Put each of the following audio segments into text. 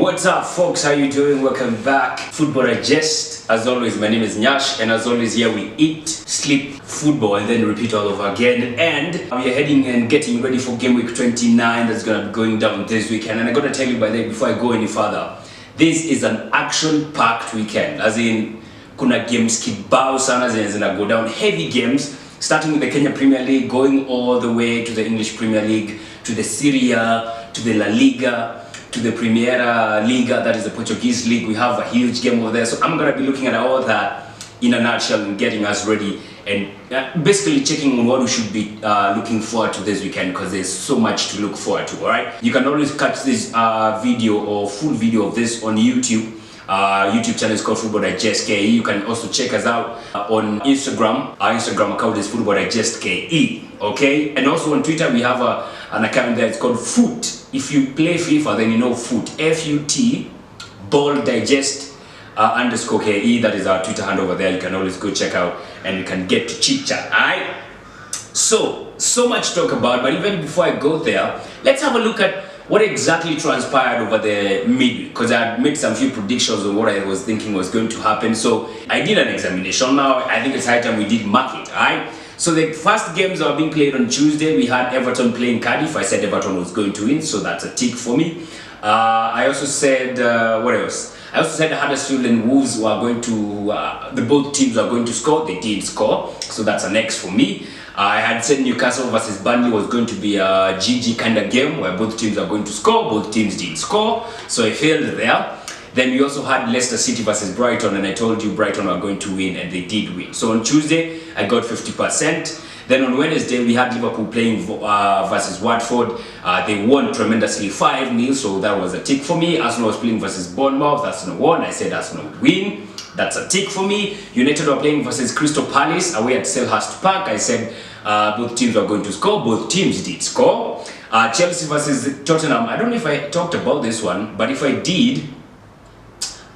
What's up, folks? How you doing? Welcome back. Football Digest. As always, my name is Nyaassh, and as always, here we eat, sleep, football, and then repeat all over again. And we are heading and getting ready for game week 29 that's gonna be going down this weekend. And I gotta tell you by the way, before I go any further, this is an action-packed weekend. As in, kuna games kibao sana zinazina go down, heavy games, starting with the Kenya Premier League, going all the way to the English Premier League, to the Serie A, to the La Liga, to the Primeira Liga, that is the Portuguese league. We have a huge game over there. So I'm gonna be looking at all that in a nutshell and getting us ready and basically checking on what we should be looking forward to this weekend, because there's so much to look forward to, all right? You can always catch this video or full video of this on YouTube. YouTube channel is called Football Digest KE. You can also check us out on Instagram. Our Instagram account is Football Digest KE, okay? And also on Twitter, we have an account there. It's called Foot. If you play FIFA, then you know Foot. F-U-T, Ball Digest _ KE. That is our Twitter handle over there. You can always go check out and you can get to chit chat, alright? So much to talk about, but even before I go there, let's have a look at what exactly transpired over the midweek, because I had made some few predictions on what I was thinking was going to happen. So I did an examination. Now I think it's high time we did mark it, alright? So the first games are being played on Tuesday. We had Everton playing Cardiff. I said Everton was going to win, so that's a tick for me. I also said, what else? I also said Huddersfield and Wolves were going to, both teams are going to score. They did score, so that's an X for me. I had said Newcastle versus Burnley was going to be a GG kind of game where both teams are going to score. Both teams did score, so I failed there. Then we also had Leicester City versus Brighton, and I told you Brighton are going to win, and they did win. So on Tuesday, I got 50%. Then on Wednesday, we had Liverpool playing versus Watford. They won tremendously 5-0, so that was a tick for me. Arsenal was playing versus Bournemouth. Arsenal won. I said Arsenal win. That's a tick for me. United were playing versus Crystal Palace away at Selhurst Park. I said both teams are going to score. Both teams did score. Chelsea versus Tottenham. I don't know if I talked about this one, but if I did,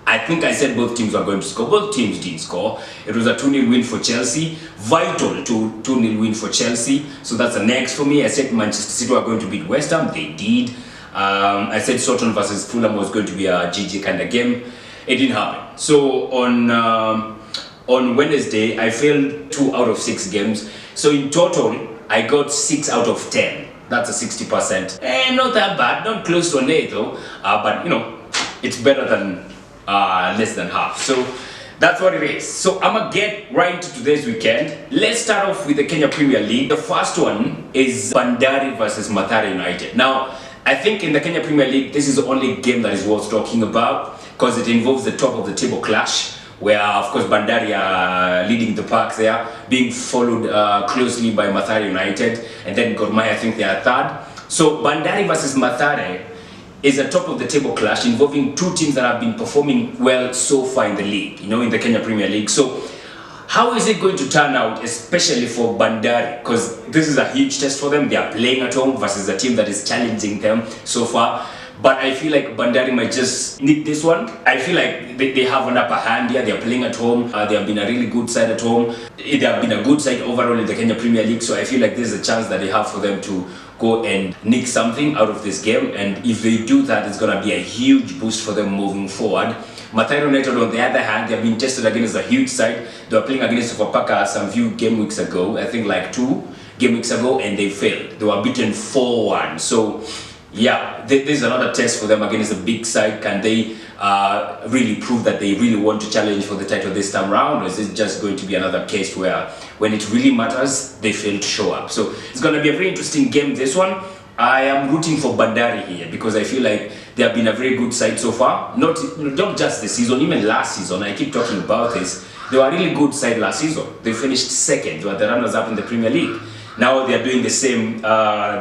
I think I said both teams are going to score. Both teams did score. It was a 2-0 win for Chelsea. Vital to 2-0 win for Chelsea. So that's a next for me. I said Manchester City were going to beat West Ham. They did. I said Soton versus Fulham was going to be a GG kind of game. It didn't happen. So on Wednesday, I failed 2 out of 6 games. So in total, I got 6 out of 10. That's a 60%. Not that bad. Not close to an 8 though. But you know, it's better than less than half. So that's what it is. So I'm gonna get right into today's weekend. Let's start off with the Kenya Premier League. The first one is Bandari versus Mathare United. Now, I think in the Kenya Premier League, this is the only game that is worth talking about, because it involves the top of the table clash, where of course Bandari are leading the pack there, being followed closely by Mathare United, and then Gor Mahia, I think they are third. So Bandari versus Mathare is a top of the table clash involving two teams that have been performing well so far in the league, you know, in the Kenya Premier League. So how is it going to turn out, especially for Bandari? Because this is a huge test for them. They are playing at home versus a team that is challenging them so far. But I feel like Bandari might just need this one. I feel like they have an upper hand here. They are playing at home. They have been a really good side at home. They have been a good side overall in the Kenya Premier League. So I feel like this is a chance that they have for them to go and nick something out of this game. And if they do that, it's going to be a huge boost for them moving forward. Mathare United, on the other hand, they have been tested against a huge side. They were playing against Sofapaka some few game weeks ago. I think like 2 game weeks ago, and they failed. They were beaten 4-1. So yeah, this is another test for them against a big side. Can they really prove that they really want to challenge for the title this time around, or is it just going to be another case where when it really matters, they fail to show up? So it's going to be a very interesting game, this one. I am rooting for Bandari here because I feel like they have been a very good side so far. Not just this season, even last season. I keep talking about this. They were a really good side last season. They finished second. They were the runners-up in the Premier League. Now they are doing the same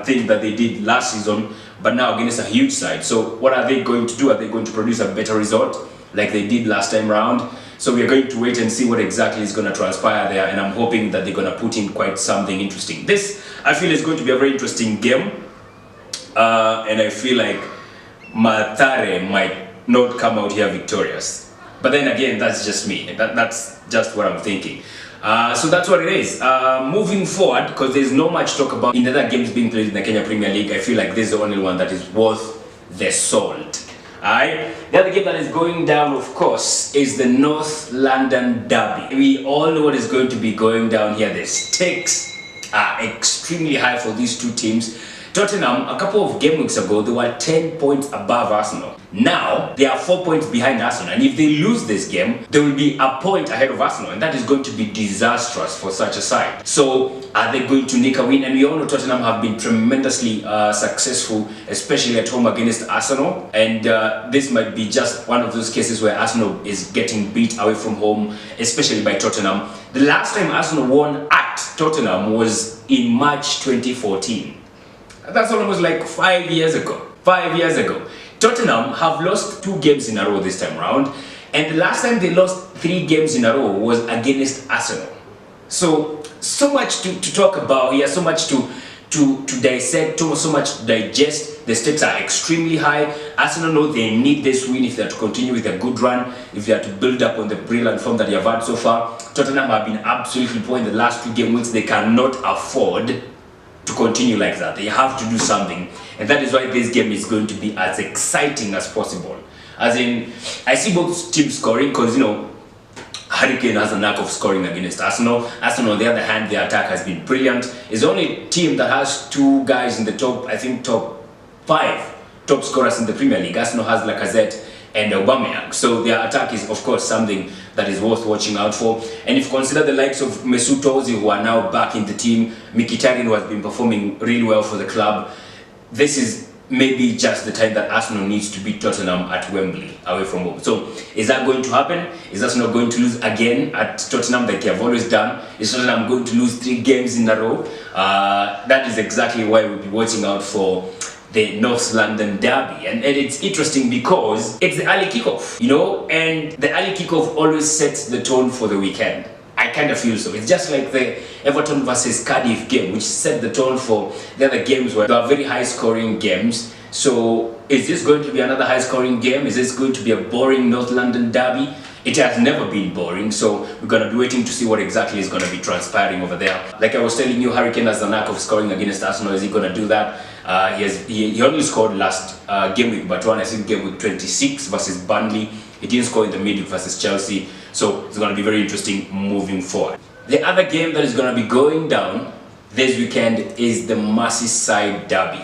thing that they did last season, but now against a huge side. So what are they going to do? Are they going to produce a better result like they did last time round? So we are going to wait and see what exactly is going to transpire there, and I'm hoping that they're going to put in quite something interesting. This, I feel, is going to be a very interesting game, and I feel like Mathare might not come out here victorious. But then again, that's just me. That's just what I'm thinking. So that's what it is. Moving forward, because there's no much talk about in the other games being played in the Kenya Premier League, I feel like this is the only one that is worth the salt. Alright, the other game that is going down, of course, is the North London Derby. We all know what is going to be going down here. The stakes are extremely high for these two teams. Tottenham, a couple of game weeks ago, they were 10 points above Arsenal. Now, they are 4 points behind Arsenal. And if they lose this game, they will be a point ahead of Arsenal. And that is going to be disastrous for such a side. So, are they going to nick a win? And we all know Tottenham have been tremendously successful, especially at home against Arsenal. And this might be just one of those cases where Arsenal is getting beat away from home, especially by Tottenham. The last time Arsenal won at Tottenham was in March 2014. That's almost like 5 years ago. 5 years ago. Tottenham have lost 2 games in a row this time around. And the last time they lost 3 games in a row was against Arsenal. So much to talk about here, so much to dissect, so much to digest. The stakes are extremely high. Arsenal know they need this win if they are to continue with a good run, if they are to build up on the brilliant form that they have had so far. Tottenham have been absolutely poor in the last 2 game weeks. They cannot afford to continue like that. They have to do something, and that is why this game is going to be as exciting as possible. As in, I see both teams scoring because, you know, Harry Kane has a knack of scoring against Arsenal. Arsenal, on the other hand, their attack has been brilliant. It's the only team that has 2 guys in the top, I think, top 5 top scorers in the Premier League. Arsenal has Lacazette and Aubameyang. So their attack is, of course, something that is worth watching out for. And if you consider the likes of Mesut Ozil, who are now back in the team, Mkhitaryan, who has been performing really well for the club, this is maybe just the time that Arsenal needs to beat Tottenham at Wembley, away from home. So, is that going to happen? Is Arsenal going to lose again at Tottenham like they have always done? Is Tottenham going to lose 3 games in a row? That is exactly why we'll be watching out for the North London Derby. And it's interesting because it's the early kickoff, you know, and the early kickoff always sets the tone for the weekend. I kind of feel so. It's just like the Everton versus Cardiff game, which set the tone for the other games where they are very high-scoring games. So, is this going to be another high-scoring game? Is this going to be a boring North London Derby? It has never been boring, so we're going to be waiting to see what exactly is going to be transpiring over there. Like I was telling you, Harry Kane has the knack of scoring against Arsenal. Is he going to do that? He only scored last game week, but I think game week 26 versus Burnley. He didn't score in the midweek versus Chelsea, so it's going to be very interesting moving forward. The other game that is going to be going down this weekend is the Merseyside Derby.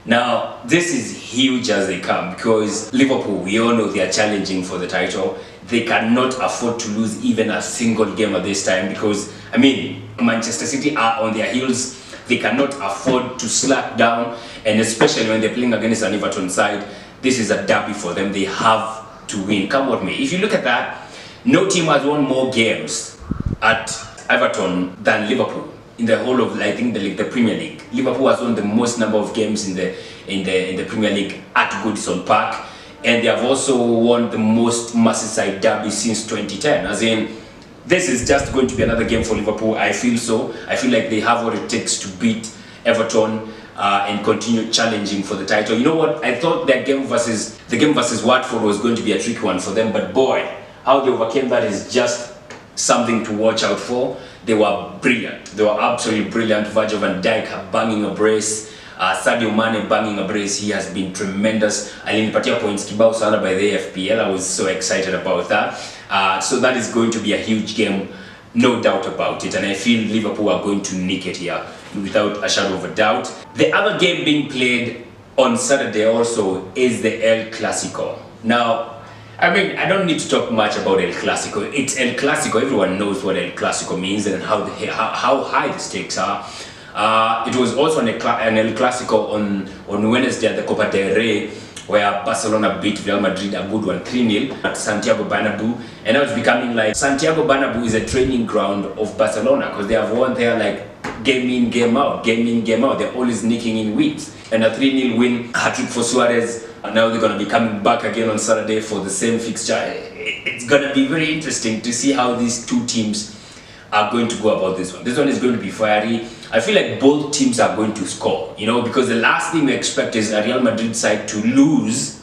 Now, this is huge as they come because Liverpool, we all know they are challenging for the title. They cannot afford to lose even a single game at this time because, I mean, Manchester City are on their heels. They cannot afford to slack down, and especially when they're playing against an Everton side, this is a derby for them. They have to win. Come with me. If you look at that, no team has won more games at Everton than Liverpool in the whole of, I think, the Premier League. Liverpool has won the most number of games in the Premier League at Goodison Park, and they have also won the most Merseyside derby since 2010. As in, this is just going to be another game for Liverpool. I feel so. I feel like they have what it takes to beat Everton and continue challenging for the title. You know what? I thought that game versus Watford was going to be a tricky one for them, but boy, how they overcame that is just something to watch out for. They were brilliant. They were absolutely brilliant. Virgil van Dijk banging a brace. Sadio Mane banging a brace. He has been tremendous. Alinipatia points kibao sana by the FPL. I was so excited about that. So that is going to be a huge game, no doubt about it. And I feel Liverpool are going to nick it here without a shadow of a doubt. The other game being played on Saturday also is the El Clasico. Now, I mean, I don't need to talk much about El Clasico. It's El Clasico. Everyone knows what El Clasico means and how high the stakes are. It was also an El Clasico on Wednesday at the Copa del Rey, where Barcelona beat Real Madrid a good one, 3-0 at Santiago Bernabeu. And now it's becoming like Santiago Bernabeu is a training ground of Barcelona because they have won there like game in, game out, game in, game out. They're always nicking in wins. And a 3-0 win, hat-trick for Suarez. And now they're going to be coming back again on Saturday for the same fixture. It's going to be very interesting to see how these two teams are going to go about this one. This one is going to be fiery. I feel like both teams are going to score, you know, because the last thing we expect is a Real Madrid side to lose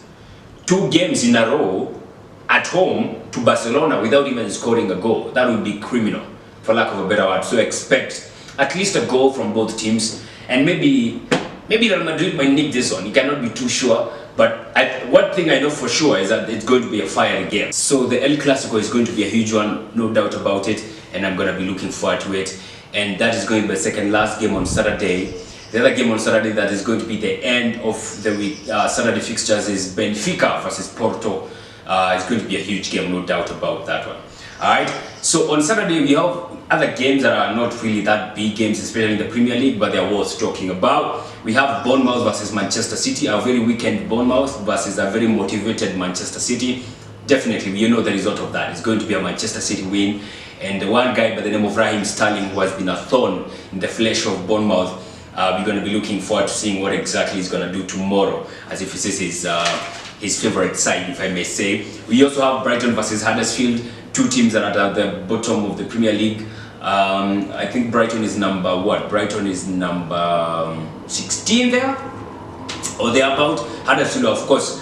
2 games in a row at home to Barcelona without even scoring a goal. That would be criminal, for lack of a better word. So expect at least a goal from both teams, and maybe Maybe Real Madrid might nick this one. You cannot be too sure. But one thing I know for sure is that it's going to be a fiery game. So the El Clasico is going to be a huge one, no doubt about it. And I'm going to be looking forward to it. And that is going to be the second last game on Saturday. The other game on Saturday that is going to be the end of the week, Saturday fixtures, is Benfica versus Porto. It's going to be a huge game, no doubt about that one. Alright, so on Saturday we have other games that are not really that big games, especially in the Premier League, but they're worth talking about. We have Bournemouth versus Manchester City, a very weekend Bournemouth versus a very motivated Manchester City. Definitely, you know the result of that. It's going to be a Manchester City win. And the one guy by the name of Raheem Sterling, who has been a thorn in the flesh of Bournemouth, we're going to be looking forward to seeing what exactly he's going to do tomorrow, as if this is his favorite side, if I may say. We also have Brighton versus Huddersfield, two teams that are at the bottom of the Premier League. I think Brighton is number what? Brighton is number 16 there, or thereabout. Huddersfield, of course,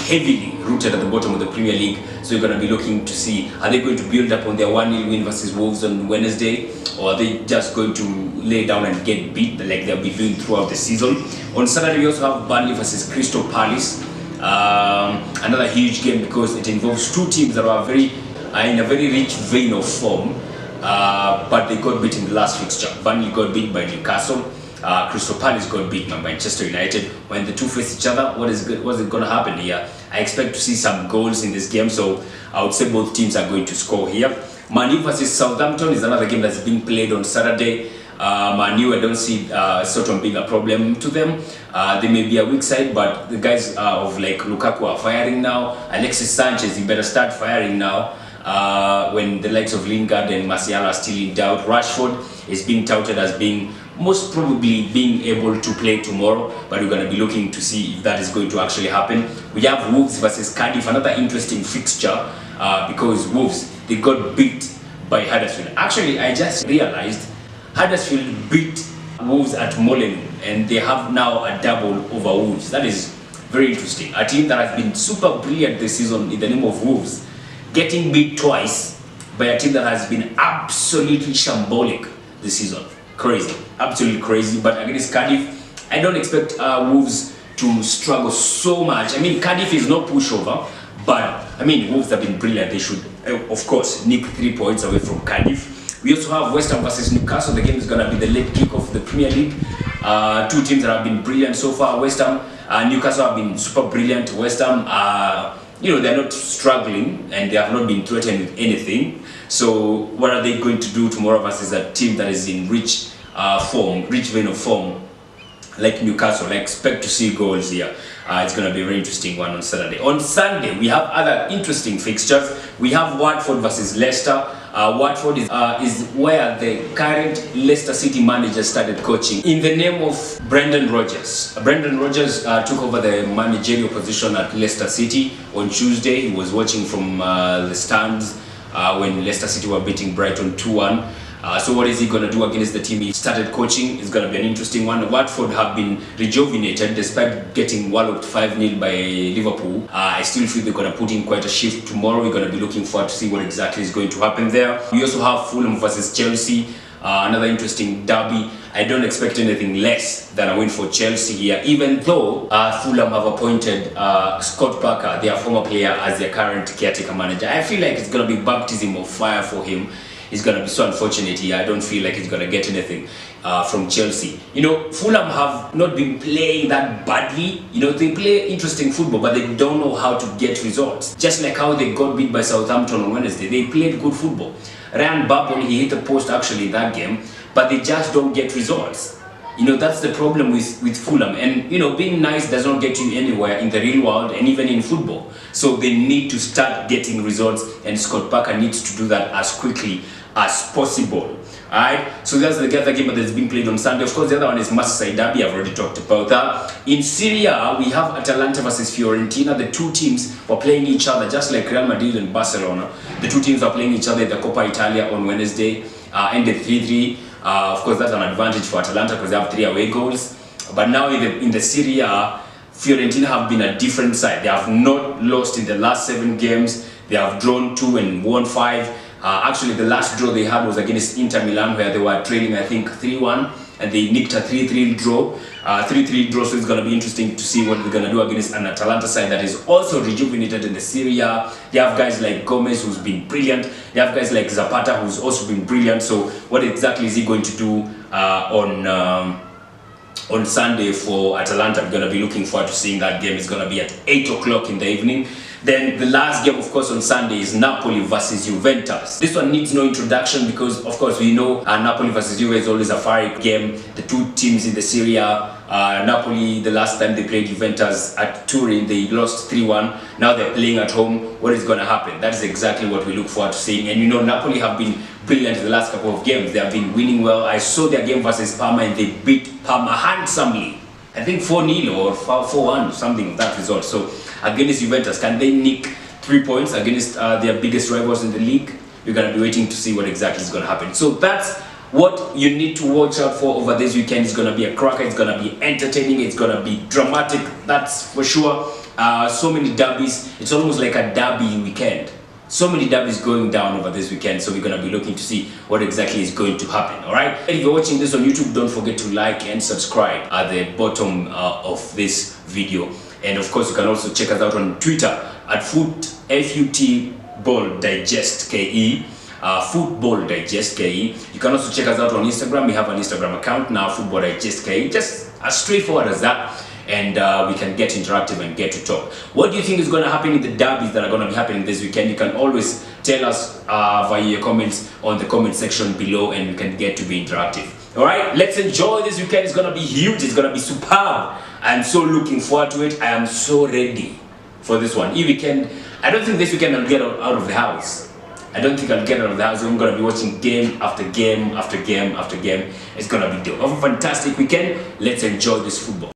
heavily rooted at the bottom of the Premier League. So you're going to be looking to see, are they going to build up on their 1-0 win versus Wolves on Wednesday, or are they just going to lay down and get beat like they'll be doing throughout the season? On Saturday we also have Burnley versus Crystal Palace. Another huge game because it involves two teams that are in a very rich vein of form, but they got beat in the last fixture. Burnley got beat by Newcastle. Crystal Palace got beat by Manchester United. When the two face each other, what's going to happen here? I expect to see some goals in this game, so I would say both teams are going to score here. Man U versus Southampton is another game that's being played on Saturday. Man U, I don't see Southampton being a problem to them. They may be a weak side, but the guys of like Lukaku are firing now. Alexis Sanchez, you better start firing now. When the likes of Lingard and Martial are still in doubt. Rashford is being touted as being most probably being able to play tomorrow, but we're going to be looking to see if that is going to actually happen. We have Wolves versus Cardiff, another interesting fixture because Wolves, they got beat by Huddersfield. Actually, I just realized Huddersfield beat Wolves at Molineux, and they have now a double over Wolves. That is very interesting. A team that has been super brilliant this season in the name of Wolves, getting beat twice by a team that has been absolutely shambolic this season. Crazy, absolutely crazy. But against Cardiff, I don't expect Wolves to struggle so much. I mean, Cardiff is no pushover, but I mean, Wolves have been brilliant. They should, of course, nick 3 points away from Cardiff. We also have West Ham versus Newcastle. The game is going to be the late kick of the Premier League. Two teams that have been brilliant so far. West Ham, Newcastle have been super brilliant. West Ham, they're not struggling and they have not been threatened with anything. So what are they going to do tomorrow versus a team that is in rich vein of form like Newcastle? I expect to see goals here. It's going to be a very interesting one on Saturday. On Sunday, we have other interesting fixtures. We have Watford versus Leicester. Watford is where the current Leicester City manager started coaching in the name of Brendan Rodgers. Brendan Rodgers took over the managerial position at Leicester City on Tuesday. He was watching from the stands when Leicester City were beating Brighton 2-1. So what is he going to do against the team he started coaching? It's going to be an interesting one. Watford have been rejuvenated despite getting walloped 5-0 by Liverpool. I still feel they're going to put in quite a shift tomorrow. We're going to be looking forward to see what exactly is going to happen there. We also have Fulham versus Chelsea, another interesting derby. I don't expect anything less than a win for Chelsea here, even though Fulham have appointed Scott Parker, their former player, as their current caretaker manager. I feel like it's going to be baptism of fire for him. It's going to be so unfortunate here. I don't feel like he's going to get anything from Chelsea. Fulham have not been playing that badly. They play interesting football, but they don't know how to get results. Just like how they got beat by Southampton on Wednesday. They played good football. Ryan Babel, he hit the post actually in that game, but they just don't get results. That's the problem with Fulham. And, being nice does not get you anywhere in the real world and even in football. So they need to start getting results, and Scott Parker needs to do that as quickly as possible. Alright, so that's the other game that's being played on Sunday. Of course, the other one is Merseyside Derby. I've already talked about that. In Syria, we have Atalanta versus Fiorentina. The two teams were playing each other, just like Real Madrid and Barcelona. The two teams were playing each other in the Copa Italia on Wednesday. Ended 3-3. Of course, that's an advantage for Atalanta because they have 3 away goals. But now in the Syria, Fiorentina have been a different side. They have not lost in the last 7 games. They have drawn 2 and won 5. Actually, the last draw they had was against Inter Milan, where they were trailing, I think, 3-1. and they nicked a 3-3 draw. 3-3 draw, so it's going to be interesting to see what they're going to do against an Atalanta side that is also rejuvenated in the Serie A. They have guys like Gomez, who's been brilliant. They have guys like Zapata, who's also been brilliant. So what exactly is he going to do on Sunday for Atalanta? I'm going to be looking forward to seeing that game. It's going to be at 8 o'clock in the evening. Then the last game, of course, on Sunday is Napoli versus Juventus. This one needs no introduction because, of course, we know Napoli versus Juve is always a fiery game. The two teams in the Serie A. Napoli, the last time they played Juventus at Turin, they lost 3-1. Now they're playing at home. What is going to happen? That is exactly what we look forward to seeing. And you know, Napoli have been brilliant in the last couple of games. They have been winning well. I saw their game versus Parma and they beat Parma handsomely. I think 4-0 or 4-1, something of that result. So against Juventus, can they nick 3 points against their biggest rivals in the league? We're going to be waiting to see what exactly is going to happen. So that's what you need to watch out for over this weekend. It's going to be a cracker. It's going to be entertaining. It's going to be dramatic. That's for sure. So many derbies. It's almost like a derby weekend. So many derbies going down over this weekend, so we're going to be looking to see what exactly is going to happen. All right, if you're watching this on YouTube, don't forget to like and subscribe at the bottom of this video. And of course, you can also check us out on Twitter at Football Digest KE. Football Digest KE. You can also check us out on Instagram. We have an Instagram account now, Football Digest KE. Just as straightforward as that. And we can get interactive and get to talk. What do you think is going to happen in the derbies that are going to be happening this weekend? You can always tell us via your comments on the comment section below, and we can get to be interactive. All right, let's enjoy this weekend. It's going to be huge. It's going to be superb. I'm so looking forward to it. I am so ready for this one. This weekend, I don't think this weekend I'll get out of the house. I don't think I'll get out of the house. I'm going to be watching game after game after game after game. It's going to be dope. Have a fantastic weekend. Let's enjoy this football.